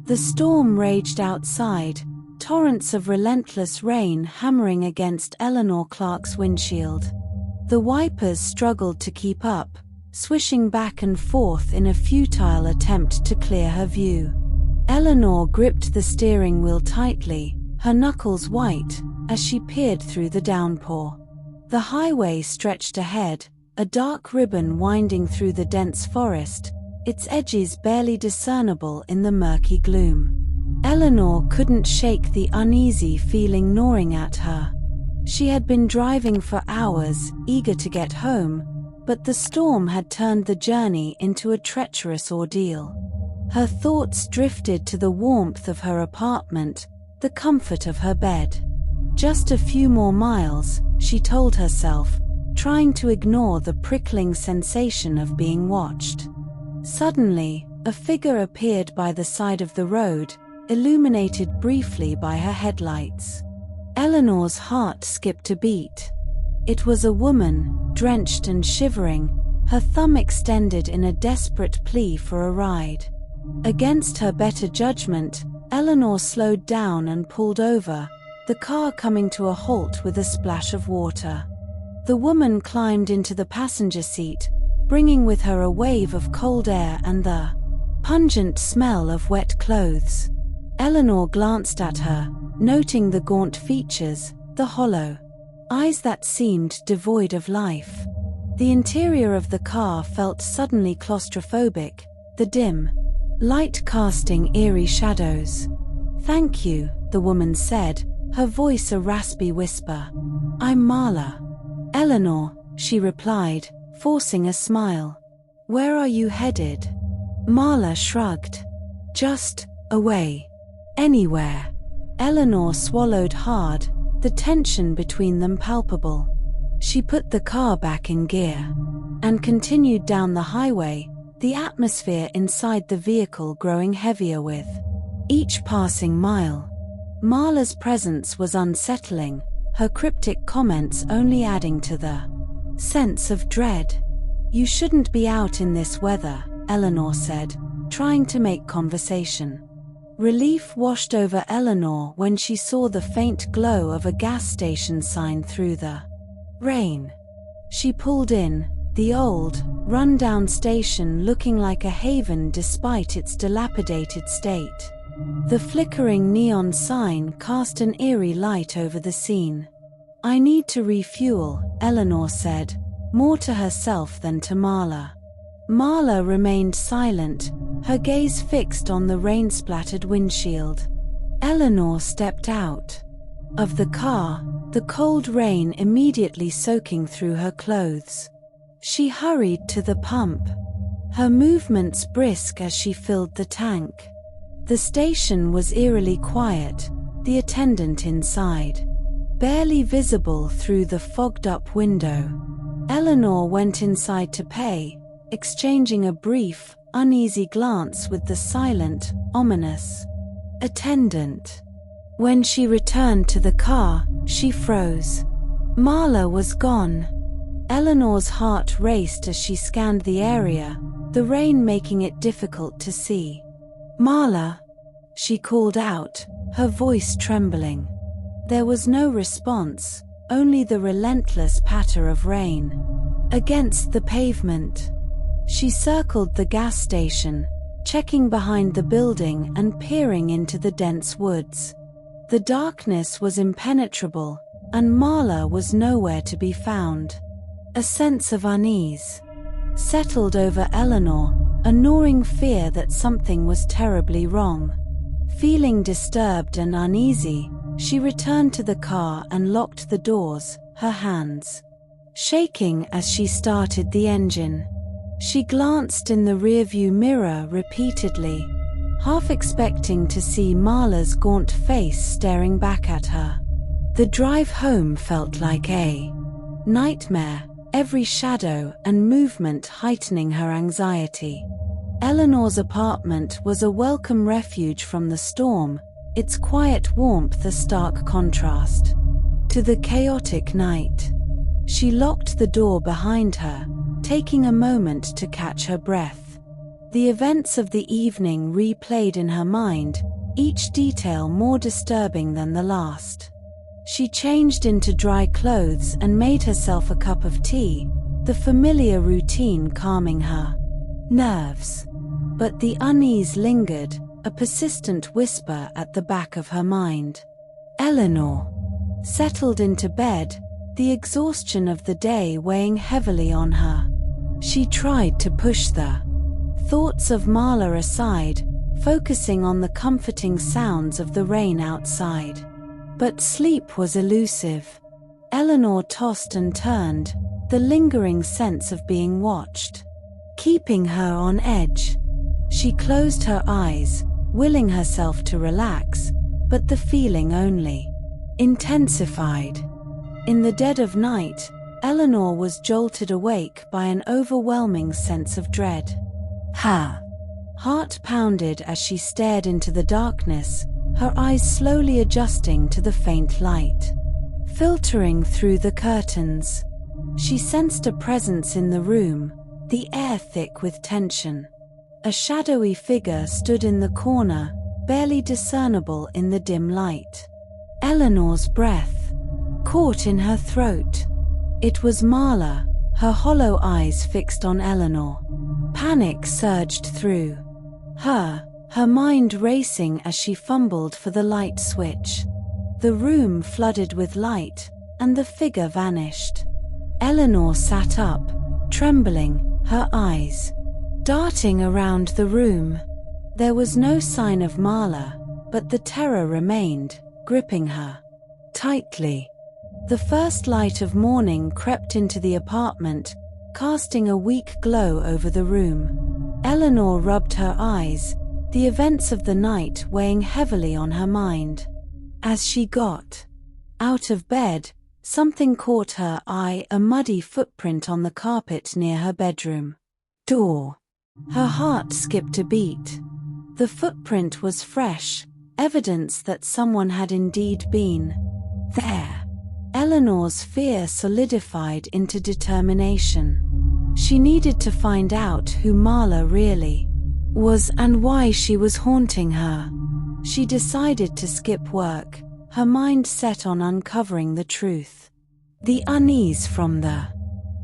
The storm raged outside, torrents of relentless rain hammering against Eleanor Clarke's windshield. The wipers struggled to keep up, swishing back and forth in a futile attempt to clear her view. Eleanor gripped the steering wheel tightly, her knuckles white, as she peered through the downpour. The highway stretched ahead, a dark ribbon winding through the dense forest, its edges barely discernible in the murky gloom. Eleanor couldn't shake the uneasy feeling gnawing at her. She had been driving for hours, eager to get home, but the storm had turned the journey into a treacherous ordeal. Her thoughts drifted to the warmth of her apartment, the comfort of her bed. Just a few more miles, she told herself, trying to ignore the prickling sensation of being watched. Suddenly, a figure appeared by the side of the road, illuminated briefly by her headlights. Eleanor's heart skipped a beat. It was a woman, drenched and shivering, her thumb extended in a desperate plea for a ride. Against her better judgment, Eleanor slowed down and pulled over, the car coming to a halt with a splash of water. The woman climbed into the passenger seat, bringing with her a wave of cold air and the pungent smell of wet clothes. Eleanor glanced at her, noting the gaunt features, the hollow eyes that seemed devoid of life. The interior of the car felt suddenly claustrophobic, the dim light casting eerie shadows. "Thank you," the woman said, her voice a raspy whisper. "I'm Marla." "Eleanor," she replied, forcing a smile. "Where are you headed?" Marla shrugged. "Just away. Anywhere." Eleanor swallowed hard, the tension between them palpable. She put the car back in gear and continued down the highway, the atmosphere inside the vehicle growing heavier with each passing mile. Marla's presence was unsettling, her cryptic comments only adding to the sense of dread. "You shouldn't be out in this weather," Eleanor said, trying to make conversation. Relief washed over Eleanor when she saw the faint glow of a gas station sign through the rain. She pulled in, the old, run-down station looking like a haven despite its dilapidated state. The flickering neon sign cast an eerie light over the scene. "I need to refuel," Eleanor said, more to herself than to Marla. Marla remained silent, her gaze fixed on the rain-splattered windshield. Eleanor stepped out of the car, the cold rain immediately soaking through her clothes. She hurried to the pump, her movements brisk as she filled the tank. The station was eerily quiet, the attendant inside barely visible through the fogged-up window. Eleanor went inside to pay, exchanging a brief, uneasy glance with the silent, ominous attendant. When she returned to the car, she froze. Marla was gone. Eleanor's heart raced as she scanned the area, the rain making it difficult to see. "Marla," she called out, her voice trembling. There was no response, only the relentless patter of rain against the pavement. She circled the gas station, checking behind the building and peering into the dense woods. The darkness was impenetrable, and Marla was nowhere to be found. A sense of unease settled over Eleanor, a gnawing fear that something was terribly wrong. Feeling disturbed and uneasy, she returned to the car and locked the doors, her hands shaking as she started the engine. She glanced in the rearview mirror repeatedly, half expecting to see Marla's gaunt face staring back at her. The drive home felt like a nightmare, every shadow and movement heightening her anxiety. Eleanor's apartment was a welcome refuge from the storm, its quiet warmth a stark contrast to the chaotic night. She locked the door behind her, taking a moment to catch her breath. The events of the evening replayed in her mind, each detail more disturbing than the last. She changed into dry clothes and made herself a cup of tea, the familiar routine calming her nerves. But the unease lingered, a persistent whisper at the back of her mind. Eleanor settled into bed, the exhaustion of the day weighing heavily on her. She tried to push the thoughts of Marla aside, focusing on the comforting sounds of the rain outside. But sleep was elusive. Eleanor tossed and turned, the lingering sense of being watched keeping her on edge. She closed her eyes, willing herself to relax, but the feeling only intensified. In the dead of night, Eleanor was jolted awake by an overwhelming sense of dread. Her heart pounded as she stared into the darkness, her eyes slowly adjusting to the faint light filtering through the curtains. She sensed a presence in the room, the air thick with tension. A shadowy figure stood in the corner, barely discernible in the dim light. Eleanor's breath caught in her throat. It was Marla, her hollow eyes fixed on Eleanor. Panic surged through her mind racing as she fumbled for the light switch. The room flooded with light, and the figure vanished. Eleanor sat up, trembling, her eyes darting around the room. There was no sign of Marla, but the terror remained, gripping her tightly. The first light of morning crept into the apartment, casting a weak glow over the room. Eleanor rubbed her eyes, the events of the night weighing heavily on her mind. As she got out of bed, something caught her eye, a muddy footprint on the carpet near her bedroom door. Her heart skipped a beat. The footprint was fresh, evidence that someone had indeed been there. Eleanor's fear solidified into determination. She needed to find out who Marla really was and why she was haunting her. She decided to skip work, her mind set on uncovering the truth. The unease from the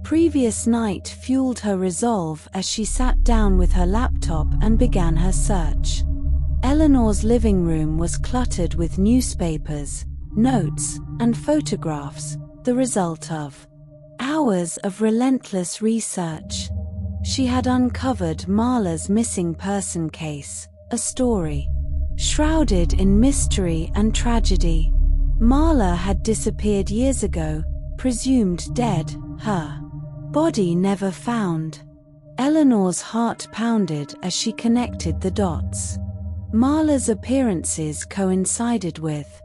previous night fueled her resolve as she sat down with her laptop and began her search. Eleanor's living room was cluttered with newspapers, notes, and photographs, the result of hours of relentless research. She had uncovered Marla's missing person case, a story shrouded in mystery and tragedy. Marla had disappeared years ago, presumed dead, her body never found. Eleanor's heart pounded as she connected the dots. Marla's appearances coincided with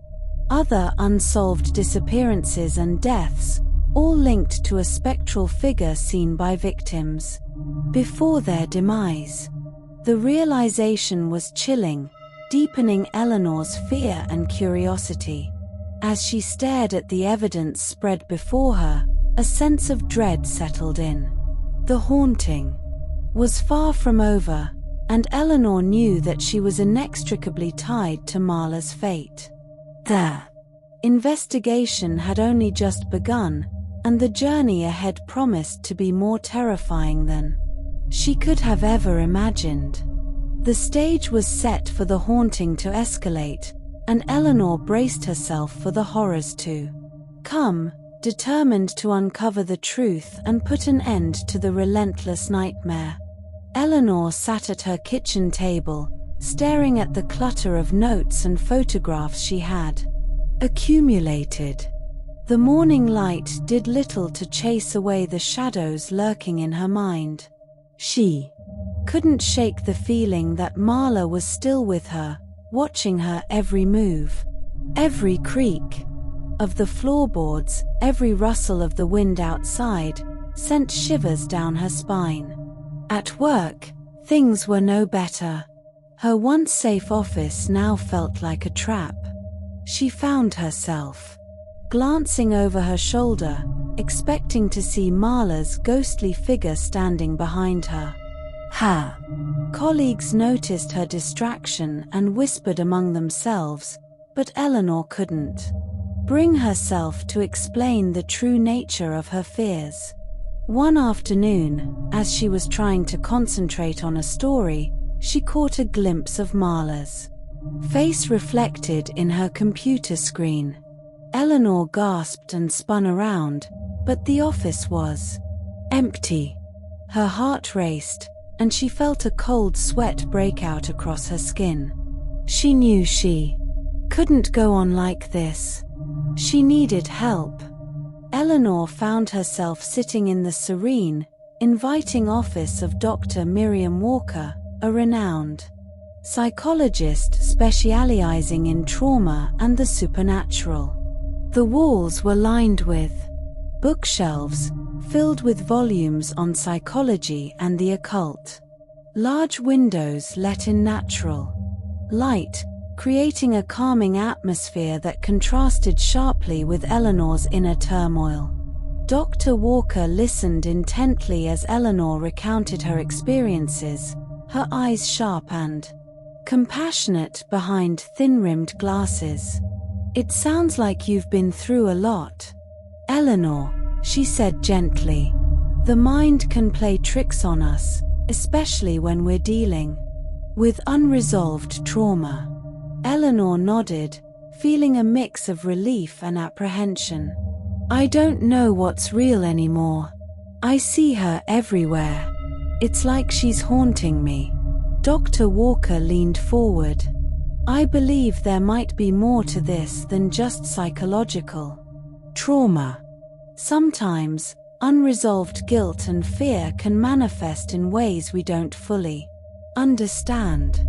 other unsolved disappearances and deaths, all linked to a spectral figure seen by victims before their demise. The realization was chilling, deepening Eleanor's fear and curiosity. As she stared at the evidence spread before her, a sense of dread settled in. The haunting was far from over, and Eleanor knew that she was inextricably tied to Marla's fate. The investigation had only just begun, and the journey ahead promised to be more terrifying than she could have ever imagined. The stage was set for the haunting to escalate, and Eleanor braced herself for the horrors to come, determined to uncover the truth and put an end to the relentless nightmare. Eleanor sat at her kitchen table, staring at the clutter of notes and photographs she had accumulated. The morning light did little to chase away the shadows lurking in her mind. She couldn't shake the feeling that Marla was still with her, watching her every move, every creak of the floorboards, every rustle of the wind outside, sent shivers down her spine. At work, things were no better. Her once safe office now felt like a trap. She found herself glancing over her shoulder, expecting to see Marla's ghostly figure standing behind her. Ha! Colleagues noticed her distraction and whispered among themselves, but Eleanor couldn't bring herself to explain the true nature of her fears. One afternoon, as she was trying to concentrate on a story, she caught a glimpse of Marla's face reflected in her computer screen. Eleanor gasped and spun around, but the office was empty. Her heart raced, and she felt a cold sweat break out across her skin. She knew she couldn't go on like this. She needed help. Eleanor found herself sitting in the serene, inviting office of Dr. Miriam Walker, a renowned psychologist specializing in trauma and the supernatural. The walls were lined with bookshelves, filled with volumes on psychology and the occult. Large windows let in natural light, creating a calming atmosphere that contrasted sharply with Eleanor's inner turmoil. Dr. Walker listened intently as Eleanor recounted her experiences, her eyes sharp and compassionate behind thin-rimmed glasses. "It sounds like you've been through a lot, Eleanor," she said gently. "The mind can play tricks on us, especially when we're dealing with unresolved trauma." Eleanor nodded, feeling a mix of relief and apprehension. "I don't know what's real anymore. I see her everywhere. It's like she's haunting me." Dr. Walker leaned forward. "I believe there might be more to this than just psychological trauma. Sometimes, unresolved guilt and fear can manifest in ways we don't fully understand.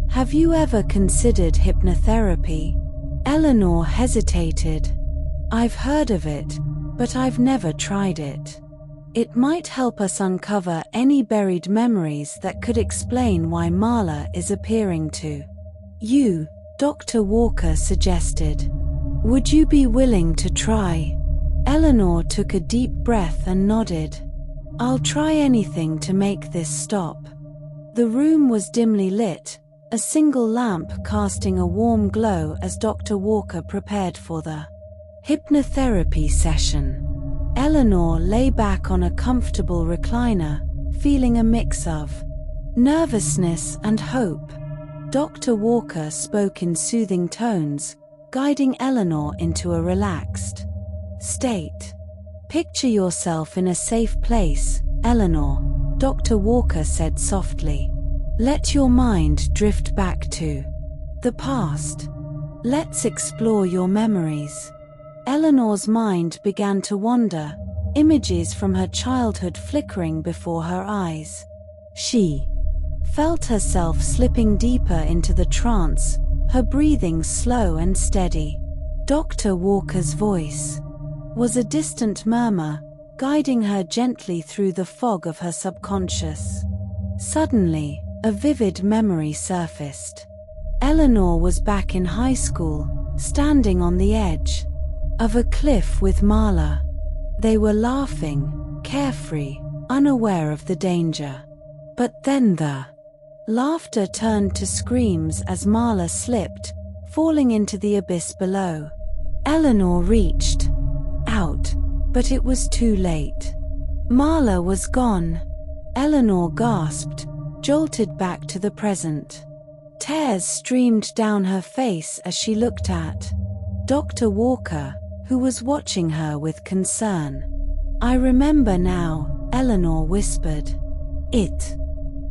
Have you ever considered hypnotherapy?" Eleanor hesitated. "I've heard of it, but I've never tried it. It might help us uncover any buried memories that could explain why Marla is appearing to you," Dr. Walker suggested. "Would you be willing to try?" Eleanor took a deep breath and nodded. "I'll try anything to make this stop." The room was dimly lit, a single lamp casting a warm glow as Dr. Walker prepared for the hypnotherapy session. Eleanor lay back on a comfortable recliner, feeling a mix of nervousness and hope. Dr. Walker spoke in soothing tones, guiding Eleanor into a relaxed state. "Picture yourself in a safe place, Eleanor," Dr. Walker said softly. "Let your mind drift back to the past. Let's explore your memories." Eleanor's mind began to wander, images from her childhood flickering before her eyes. She felt herself slipping deeper into the trance, her breathing slow and steady. Dr. Walker's voice was a distant murmur, guiding her gently through the fog of her subconscious. Suddenly, a vivid memory surfaced. Eleanor was back in high school, standing on the edge of a cliff with Marla. They were laughing, carefree, unaware of the danger. But then the laughter turned to screams as Marla slipped, falling into the abyss below. Eleanor reached out, but it was too late. Marla was gone. Eleanor gasped, jolted back to the present. Tears streamed down her face as she looked at Dr. Walker, who was watching her with concern. "I remember now," Eleanor whispered. "It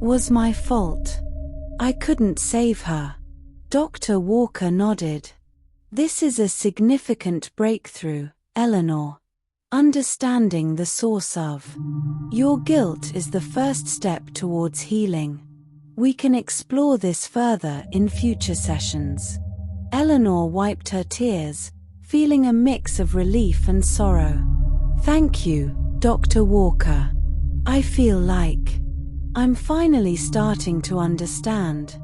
was my fault. I couldn't save her." Dr. Walker nodded. "This is a significant breakthrough, Eleanor. Understanding the source of your guilt is the first step towards healing. We can explore this further in future sessions." Eleanor wiped her tears, feeling a mix of relief and sorrow. "Thank you, Dr. Walker. I feel like I'm finally starting to understand."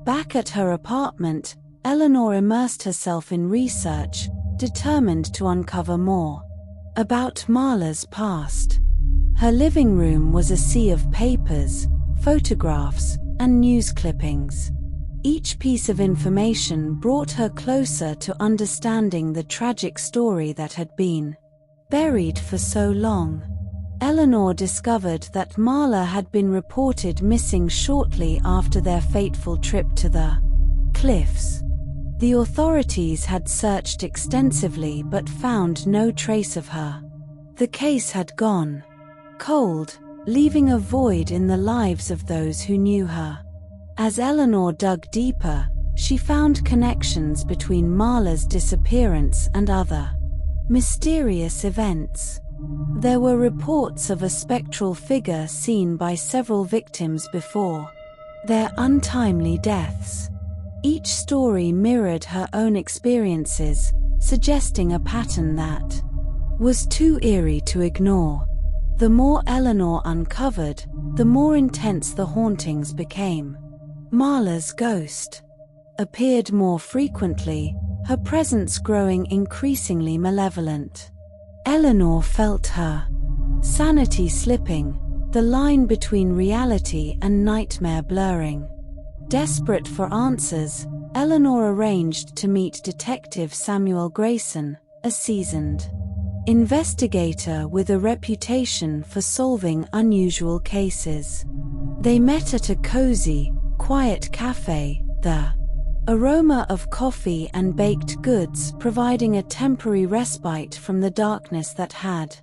Back at her apartment, Eleanor immersed herself in research, determined to uncover more about Marla's past. Her living room was a sea of papers, photographs, and news clippings. Each piece of information brought her closer to understanding the tragic story that had been buried for so long. Eleanor discovered that Marla had been reported missing shortly after their fateful trip to the cliffs. The authorities had searched extensively but found no trace of her. The case had gone cold, leaving a void in the lives of those who knew her. As Eleanor dug deeper, she found connections between Marla's disappearance and other mysterious events. There were reports of a spectral figure seen by several victims before their untimely deaths. Each story mirrored her own experiences, suggesting a pattern that was too eerie to ignore. The more Eleanor uncovered, the more intense the hauntings became. Marla's ghost appeared more frequently, her presence growing increasingly malevolent. Eleanor felt her sanity slipping, the line between reality and nightmare blurring. Desperate for answers, Eleanor arranged to meet Detective Samuel Grayson, a seasoned investigator with a reputation for solving unusual cases. They met at a cozy, quiet cafe, the aroma of coffee and baked goods providing a temporary respite from the darkness that had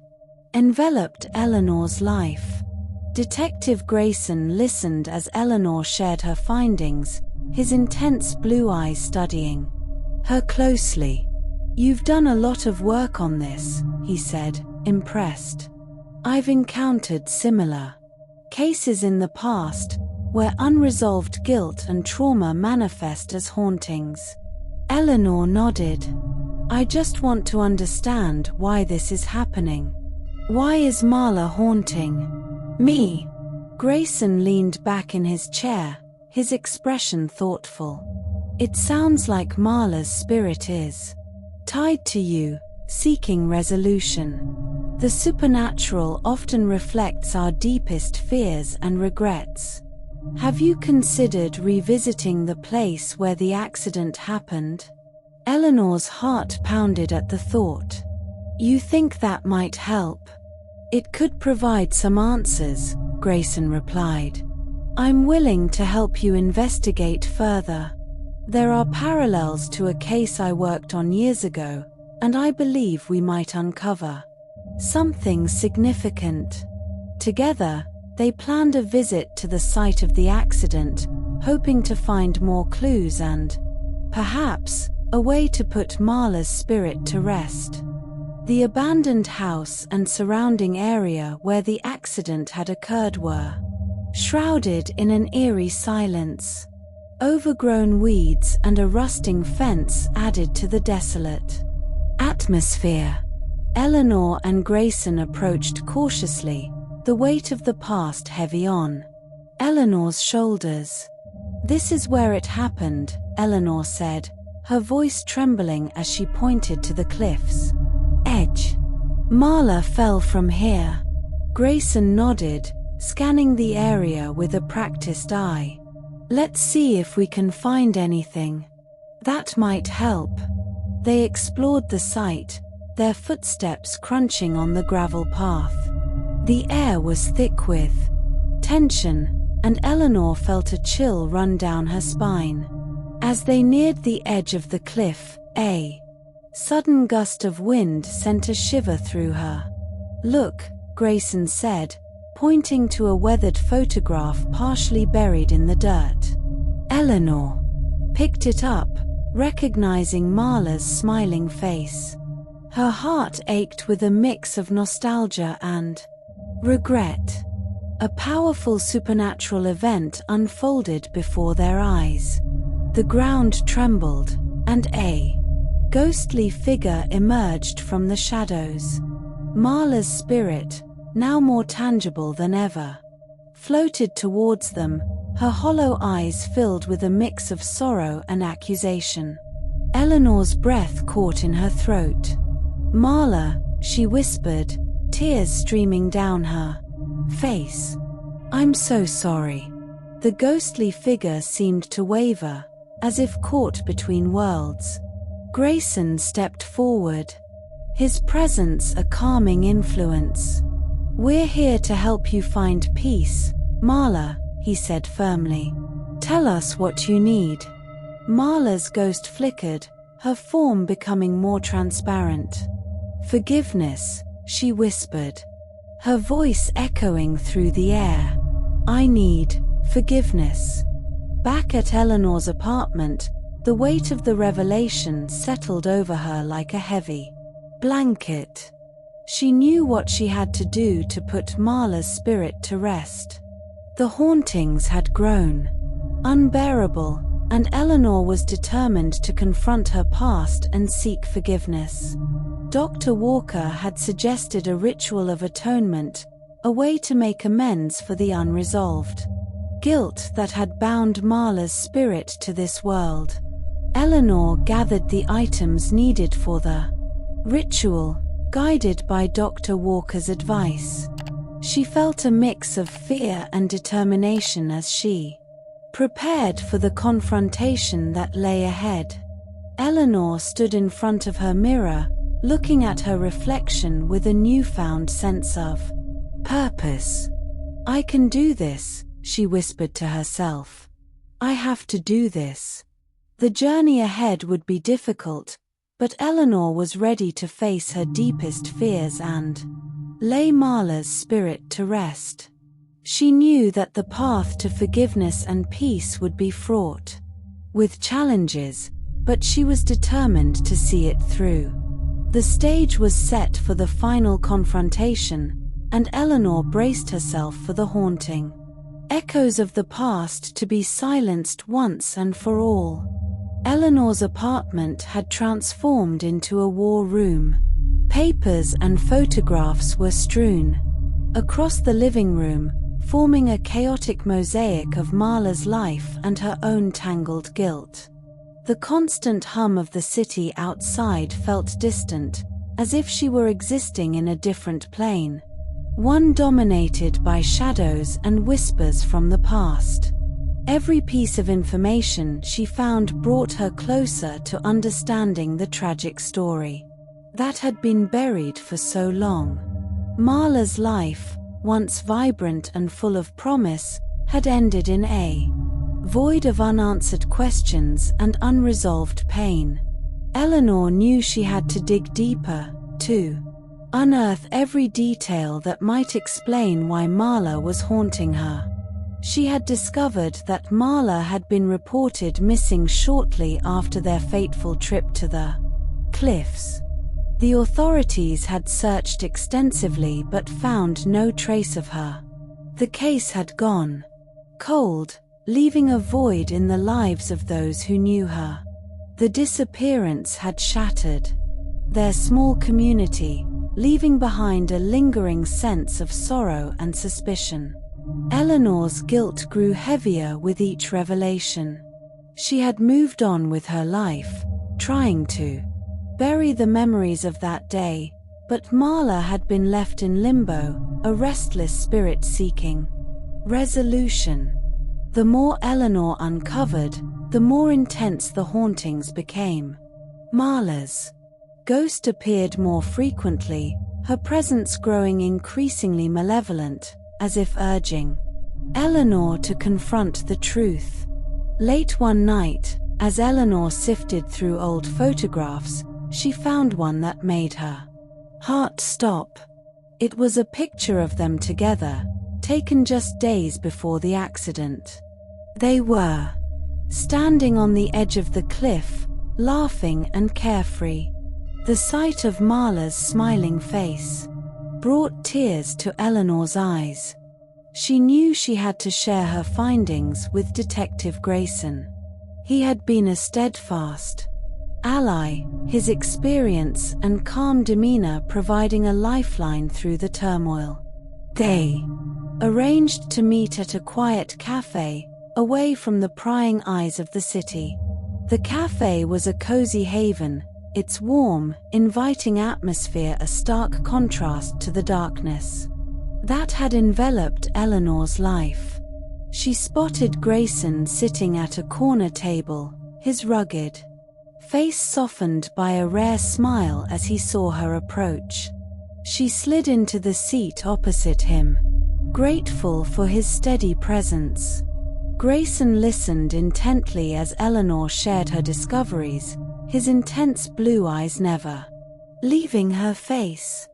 enveloped Eleanor's life. Detective Grayson listened as Eleanor shared her findings, his intense blue eyes studying her closely. "You've done a lot of work on this," he said, impressed. "I've encountered similar cases in the past, where unresolved guilt and trauma manifest as hauntings." Eleanor nodded. "I just want to understand why this is happening. Why is Marla haunting me?" Grayson leaned back in his chair, his expression thoughtful. "It sounds like Marla's spirit is tied to you, seeking resolution. The supernatural often reflects our deepest fears and regrets. Have you considered revisiting the place where the accident happened?" Eleanor's heart pounded at the thought. "You think that might help?" "It could provide some answers," Grayson replied. "I'm willing to help you investigate further. There are parallels to a case I worked on years ago, and I believe we might uncover something significant." Together, they planned a visit to the site of the accident, hoping to find more clues and, perhaps, a way to put Marla's spirit to rest. The abandoned house and surrounding area where the accident had occurred were shrouded in an eerie silence. Overgrown weeds and a rusting fence added to the desolate atmosphere. Eleanor and Grayson approached cautiously, the weight of the past heavy on Eleanor's shoulders. "This is where it happened," Eleanor said, her voice trembling as she pointed to the cliff's edge. "Marla fell from here." Grayson nodded, scanning the area with a practiced eye. "Let's see if we can find anything that might help." They explored the site, their footsteps crunching on the gravel path. The air was thick with tension, and Eleanor felt a chill run down her spine. As they neared the edge of the cliff, a sudden gust of wind sent a shiver through her. "Look," Grayson said, pointing to a weathered photograph partially buried in the dirt. Eleanor picked it up, recognizing Marla's smiling face. Her heart ached with a mix of nostalgia and regret. A powerful supernatural event unfolded before their eyes. The ground trembled, and a ghostly figure emerged from the shadows. Marla's spirit, now more tangible than ever, floated towards them, her hollow eyes filled with a mix of sorrow and accusation. Eleanor's breath caught in her throat. "Marla," she whispered, tears streaming down her face. "I'm so sorry." The ghostly figure seemed to waver, as if caught between worlds. Grayson stepped forward, his presence a calming influence. "We're here to help you find peace, Marla," he said firmly. "Tell us what you need." Marla's ghost flickered, her form becoming more transparent. "Forgiveness," she whispered, her voice echoing through the air. "I need forgiveness." Back at Eleanor's apartment, the weight of the revelation settled over her like a heavy blanket. She knew what she had to do to put Marla's spirit to rest. The hauntings had grown unbearable, and Eleanor was determined to confront her past and seek forgiveness. Dr. Walker had suggested a ritual of atonement, a way to make amends for the unresolved guilt that had bound Marla's spirit to this world. Eleanor gathered the items needed for the ritual, guided by Dr. Walker's advice. She felt a mix of fear and determination as she prepared for the confrontation that lay ahead. Eleanor stood in front of her mirror, looking at her reflection with a newfound sense of purpose. "I can do this," she whispered to herself. "I have to do this." The journey ahead would be difficult, but Eleanor was ready to face her deepest fears and lay Marla's spirit to rest. She knew that the path to forgiveness and peace would be fraught with challenges, but she was determined to see it through. The stage was set for the final confrontation, and Eleanor braced herself for the haunting echoes of the past to be silenced once and for all. Eleanor's apartment had transformed into a war room. Papers and photographs were strewn across the living room, forming a chaotic mosaic of Marla's life and her own tangled guilt. The constant hum of the city outside felt distant, as if she were existing in a different plane, one dominated by shadows and whispers from the past. Every piece of information she found brought her closer to understanding the tragic story that had been buried for so long. Marla's life, once vibrant and full of promise, had ended in a void of unanswered questions and unresolved pain. Eleanor knew she had to dig deeper, to unearth every detail that might explain why Marla was haunting her. She had discovered that Marla had been reported missing shortly after their fateful trip to the cliffs. The authorities had searched extensively but found no trace of her. The case had gone cold, leaving a void in the lives of those who knew her. The disappearance had shattered their small community, leaving behind a lingering sense of sorrow and suspicion. Eleanor's guilt grew heavier with each revelation. She had moved on with her life, trying to bury the memories of that day, but Marla had been left in limbo, a restless spirit seeking resolution. The more Eleanor uncovered, the more intense the hauntings became. Marla's ghost appeared more frequently, her presence growing increasingly malevolent, as if urging Eleanor to confront the truth. Late one night, as Eleanor sifted through old photographs, she found one that made her heart stop. It was a picture of them together, taken just days before the accident. They were standing on the edge of the cliff, laughing and carefree. The sight of Marla's smiling face brought tears to Eleanor's eyes. She knew she had to share her findings with Detective Grayson. He had been a steadfast ally, his experience and calm demeanor providing a lifeline through the turmoil. They arranged to meet at a quiet cafe, away from the prying eyes of the city. The cafe was a cozy haven, its warm, inviting atmosphere a stark contrast to the darkness that had enveloped Eleanor's life. She spotted Grayson sitting at a corner table, his rugged face softened by a rare smile as he saw her approach. She slid into the seat opposite him, grateful for his steady presence. Grayson listened intently as Eleanor shared her discoveries, his intense blue eyes never leaving her face.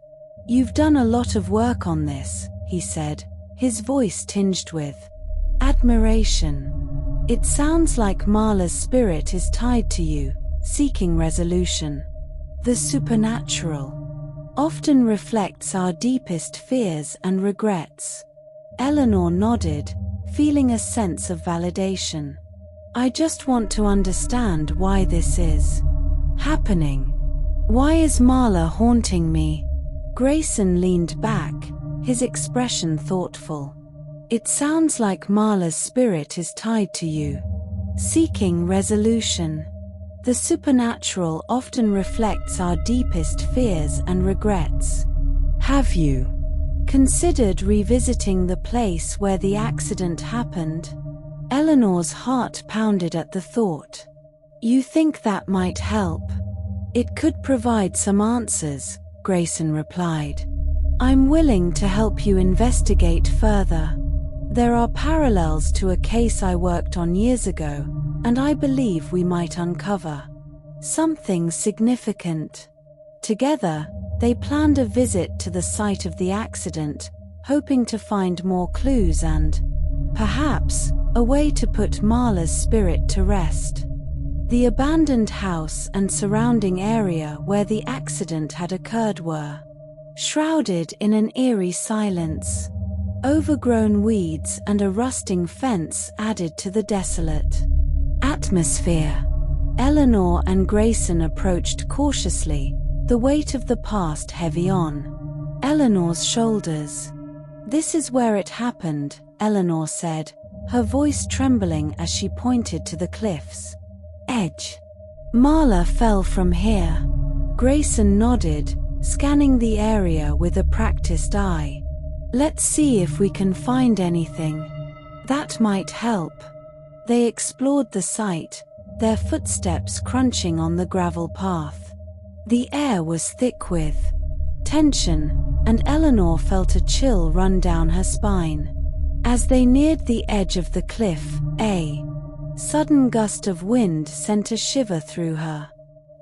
"You've done a lot of work on this," he said, his voice tinged with admiration. "It sounds like Marla's spirit is tied to you, seeking resolution. The supernatural often reflects our deepest fears and regrets." Eleanor nodded, feeling a sense of validation. "I just want to understand why this is happening. Why is Marla haunting me?" Grayson leaned back, his expression thoughtful. "It sounds like Marla's spirit is tied to you, seeking resolution. The supernatural often reflects our deepest fears and regrets. Have you considered revisiting the place where the accident happened?" Eleanor's heart pounded at the thought. "You think that might help?" "It could provide some answers," Grayson replied. "I'm willing to help you investigate further. There are parallels to a case I worked on years ago, and I believe we might uncover something significant." Together, they planned a visit to the site of the accident, hoping to find more clues and, perhaps, a way to put Marla's spirit to rest. The abandoned house and surrounding area where the accident had occurred were shrouded in an eerie silence. Overgrown weeds and a rusting fence added to the desolate atmosphere. Eleanor and Grayson approached cautiously, the weight of the past heavy on Eleanor's shoulders. "This is where it happened," Eleanor said, her voice trembling as she pointed to the cliff's edge. "Marla fell from here." Grayson nodded, scanning the area with a practiced eye. "Let's see if we can find anything that might help." They explored the site, their footsteps crunching on the gravel path. The air was thick with tension, and Eleanor felt a chill run down her spine. As they neared the edge of the cliff, a sudden gust of wind sent a shiver through her.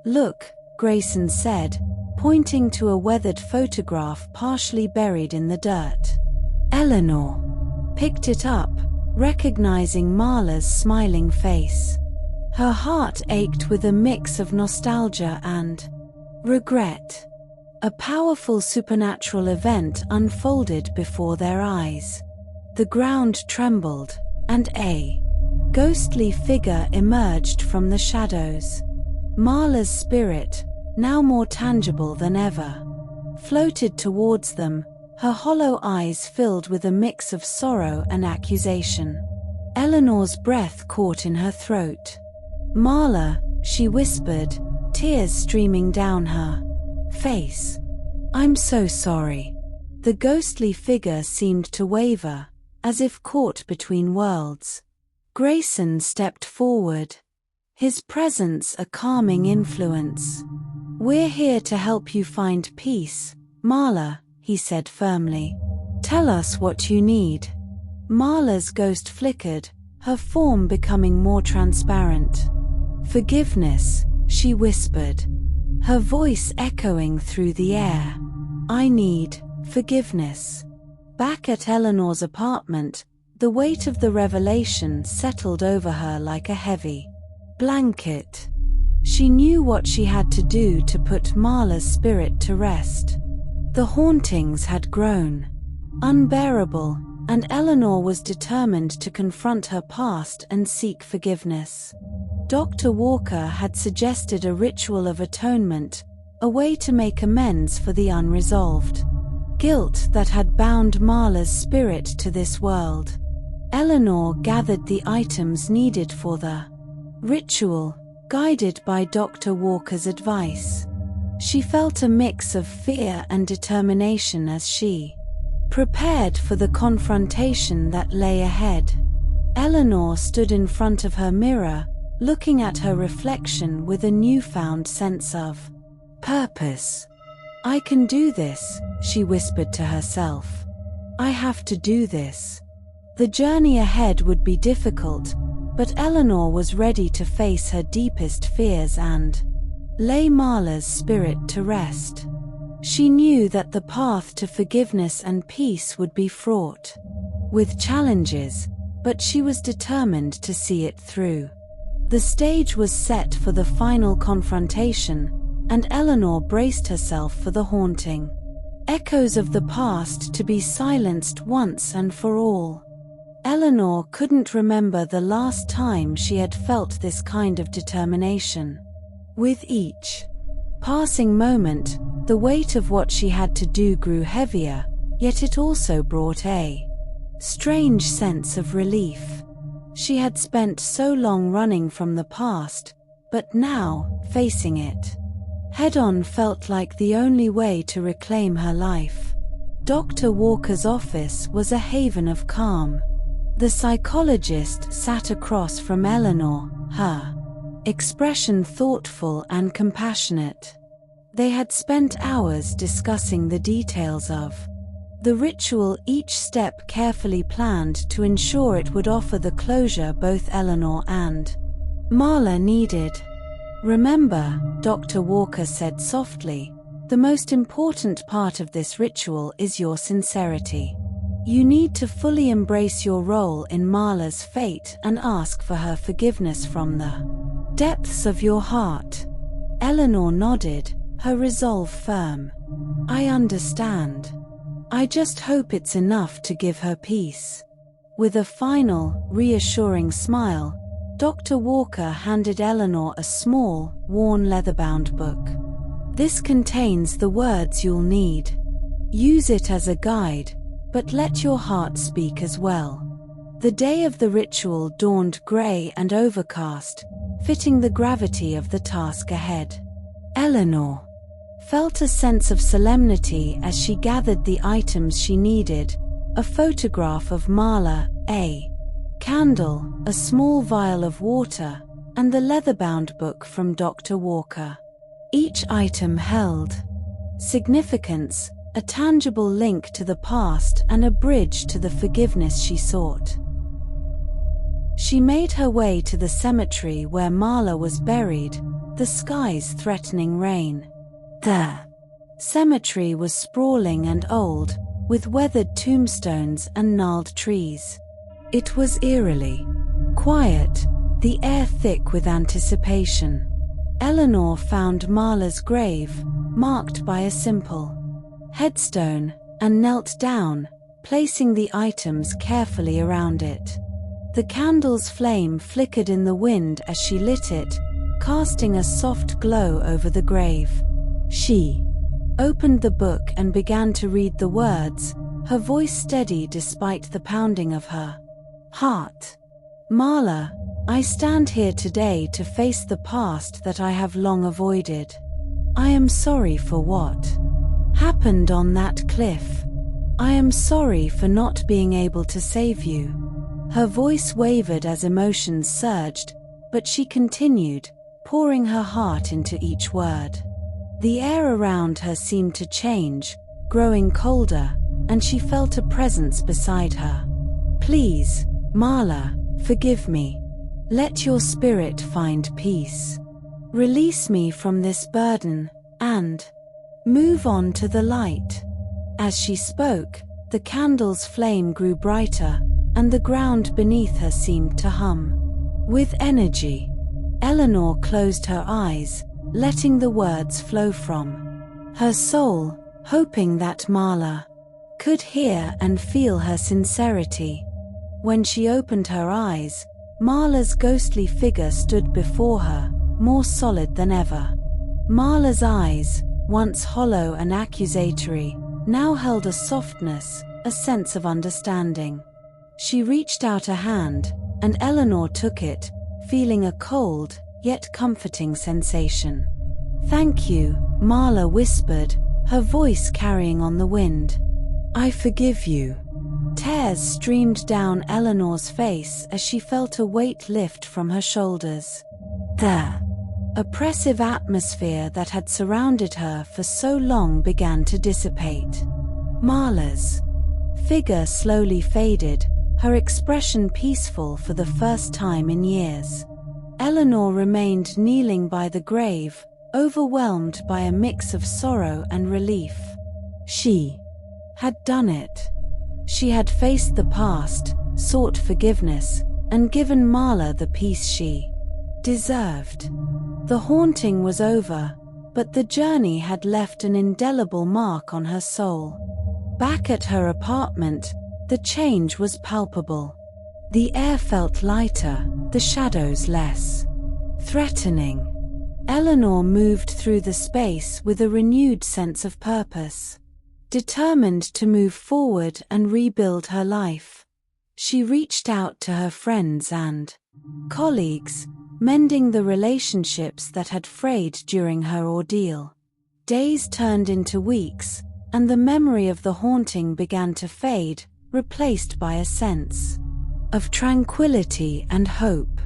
"Look," Grayson said, pointing to a weathered photograph partially buried in the dirt. Eleanor picked it up, recognizing Marla's smiling face. Her heart ached with a mix of nostalgia and regret. A powerful supernatural event unfolded before their eyes. The ground trembled, and a ghostly figure emerged from the shadows. Marla's spirit, now more tangible than ever, floated towards them, her hollow eyes filled with a mix of sorrow and accusation. Eleanor's breath caught in her throat. "Marla," she whispered, tears streaming down her face. "I'm so sorry." The ghostly figure seemed to waver, as if caught between worlds. Grayson stepped forward, his presence a calming influence. "We're here to help you find peace, Marla," he said firmly. "Tell us what you need." Marla's ghost flickered, her form becoming more transparent. "Forgiveness," she whispered, her voice echoing through the air. "I need forgiveness." Back at Eleanor's apartment, the weight of the revelation settled over her like a heavy blanket. She knew what she had to do to put Marla's spirit to rest. The hauntings had grown unbearable, and Eleanor was determined to confront her past and seek forgiveness. Dr. Walker had suggested a ritual of atonement, a way to make amends for the unresolved guilt that had bound Marla's spirit to this world. Eleanor gathered the items needed for the ritual, guided by Dr. Walker's advice. She felt a mix of fear and determination as she prepared for the confrontation that lay ahead. Eleanor stood in front of her mirror, looking at her reflection with a newfound sense of purpose. "I can do this," she whispered to herself. "I have to do this." The journey ahead would be difficult, but Eleanor was ready to face her deepest fears and lay Marla's spirit to rest. She knew that the path to forgiveness and peace would be fraught with challenges, but she was determined to see it through. The stage was set for the final confrontation, and Eleanor braced herself for the haunting echoes of the past to be silenced once and for all. Eleanor couldn't remember the last time she had felt this kind of determination. With each passing moment, the weight of what she had to do grew heavier, yet it also brought a strange sense of relief. She had spent so long running from the past, but now, facing it head-on felt like the only way to reclaim her life. Dr. Walker's office was a haven of calm. The psychologist sat across from Eleanor, her expression thoughtful and compassionate. They had spent hours discussing the details of the ritual, each step carefully planned to ensure it would offer the closure both Eleanor and Marla needed. "Remember," Dr. Walker said softly, "the most important part of this ritual is your sincerity. You need to fully embrace your role in Marla's fate and ask for her forgiveness from the depths of your heart." Eleanor nodded, her resolve firm. "I understand. I just hope it's enough to give her peace." With a final, reassuring smile, Dr. Walker handed Eleanor a small, worn leather-bound book. "This contains the words you'll need. Use it as a guide, but let your heart speak as well." The day of the ritual dawned grey and overcast, fitting the gravity of the task ahead. Eleanor felt a sense of solemnity as she gathered the items she needed: a photograph of Marla, a candle, a small vial of water, and the leather-bound book from Dr. Walker. Each item held significance, a tangible link to the past and a bridge to the forgiveness she sought. She made her way to the cemetery where Marla was buried, the skies threatening rain. The cemetery was sprawling and old, with weathered tombstones and gnarled trees. It was eerily quiet, the air thick with anticipation. Eleanor found Marla's grave, marked by a simple headstone, and knelt down, placing the items carefully around it. The candle's flame flickered in the wind as she lit it, casting a soft glow over the grave. She opened the book and began to read the words, her voice steady despite the pounding of her heart. "Marla, I stand here today to face the past that I have long avoided. I am sorry for what happened on that cliff. I am sorry for not being able to save you." Her voice wavered as emotions surged, but she continued, pouring her heart into each word. The air around her seemed to change, growing colder, and she felt a presence beside her. "Please, Marla, forgive me. Let your spirit find peace. Release me from this burden, and move on to the light." As she spoke, the candle's flame grew brighter, and the ground beneath her seemed to hum with energy. Eleanor closed her eyes, letting the words flow from her soul, hoping that Marla could hear and feel her sincerity. When she opened her eyes, Marla's ghostly figure stood before her, more solid than ever. Marla's eyes, once hollow and accusatory, now held a softness, a sense of understanding. She reached out a hand, and Eleanor took it, feeling a cold, yet comforting sensation. "Thank you," Marla whispered, her voice carrying on the wind. "I forgive you. Tears streamed down Eleanor's face as she felt a weight lift from her shoulders. The oppressive atmosphere that had surrounded her for so long began to dissipate. Marla's figure slowly faded, her expression peaceful for the first time in years. Eleanor remained kneeling by the grave, overwhelmed by a mix of sorrow and relief. She had done it. She had faced the past, sought forgiveness, and given Marla the peace she deserved. The haunting was over, but the journey had left an indelible mark on her soul. Back at her apartment, the change was palpable. The air felt lighter, the shadows less threatening. Eleanor moved through the space with a renewed sense of purpose. Determined to move forward and rebuild her life. She reached out to her friends and colleagues, mending the relationships that had frayed during her ordeal. Days turned into weeks, and the memory of the haunting began to fade, replaced by a sense of tranquility and hope.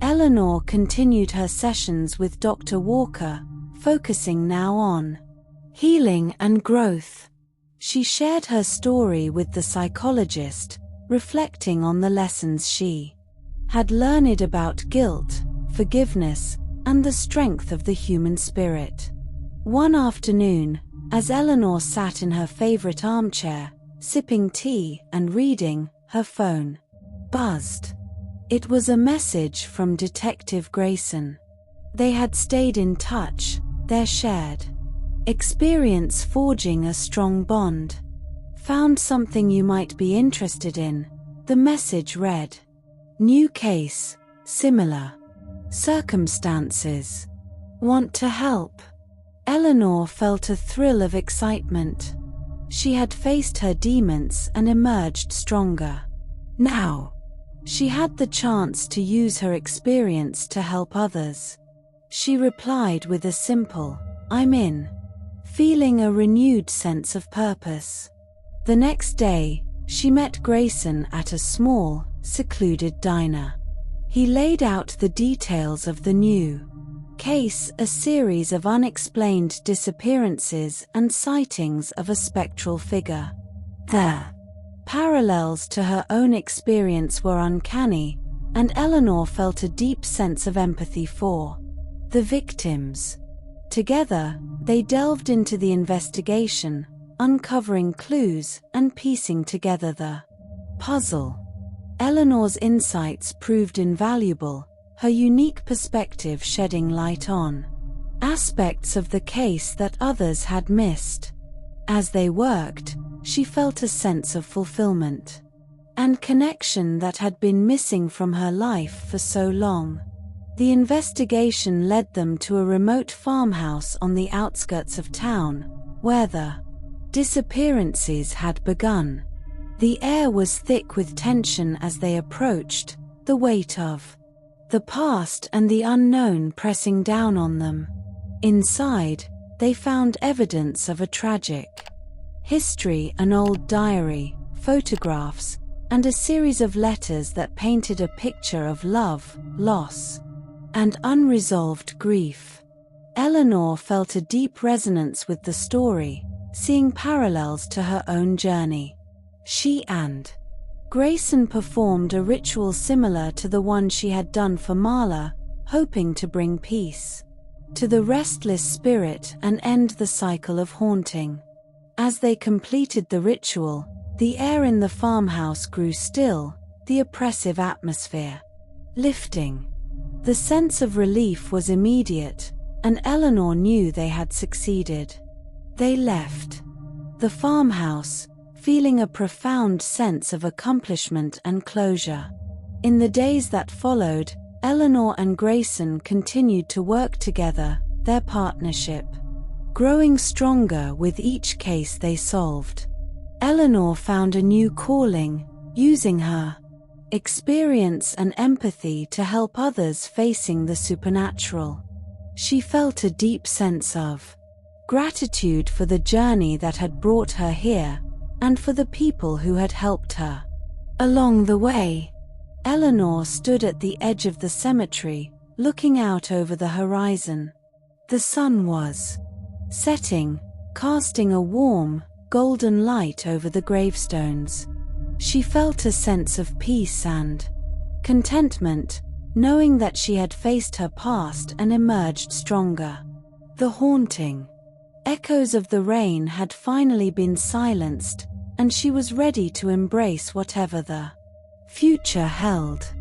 Eleanor continued her sessions with Dr. Walker, focusing now on healing and growth. She shared her story with the psychologist, reflecting on the lessons she had learned about guilt, forgiveness, and the strength of the human spirit. One afternoon, as Eleanor sat in her favorite armchair, sipping tea and reading, her phone buzzed. It was a message from Detective Grayson. They had stayed in touch, their shared experience forging a strong bond. Found something you might be interested in, the message read. New case, similar circumstances. Want to help? Eleanor felt a thrill of excitement. She had faced her demons and emerged stronger. Now, she had the chance to use her experience to help others. She replied with a simple, "I'm in," feeling a renewed sense of purpose. The next day, she met Grayson at a small, secluded diner. He laid out the details of the new case, a series of unexplained disappearances and sightings of a spectral figure. The parallels to her own experience were uncanny, and Eleanor felt a deep sense of empathy for the victims. Together, they delved into the investigation, uncovering clues and piecing together the puzzle. Eleanor's insights proved invaluable, her unique perspective shedding light on aspects of the case that others had missed. As they worked, she felt a sense of fulfillment and connection that had been missing from her life for so long. The investigation led them to a remote farmhouse on the outskirts of town, where the disappearances had begun. The air was thick with tension as they approached, the weight of the past and the unknown pressing down on them. Inside, they found evidence of a tragic history, an old diary, photographs, and a series of letters that painted a picture of love, loss, and unresolved grief. Eleanor felt a deep resonance with the story, seeing parallels to her own journey. She and Grayson performed a ritual similar to the one she had done for Marla, hoping to bring peace to the restless spirit and end the cycle of haunting. As they completed the ritual, the air in the farmhouse grew still, the oppressive atmosphere lifting. The sense of relief was immediate, and Eleanor knew they had succeeded. They left the farmhouse, feeling a profound sense of accomplishment and closure. In the days that followed, Eleanor and Grayson continued to work together, their partnership growing stronger with each case they solved. Eleanor found a new calling, using her experience and empathy to help others facing the supernatural. She felt a deep sense of gratitude for the journey that had brought her here, and for the people who had helped her. Along the way, Eleanor stood at the edge of the cemetery, looking out over the horizon. The sun was setting, casting a warm, golden light over the gravestones. She felt a sense of peace and contentment, knowing that she had faced her past and emerged stronger. The haunting echoes of the rain had finally been silenced, and she was ready to embrace whatever the future held.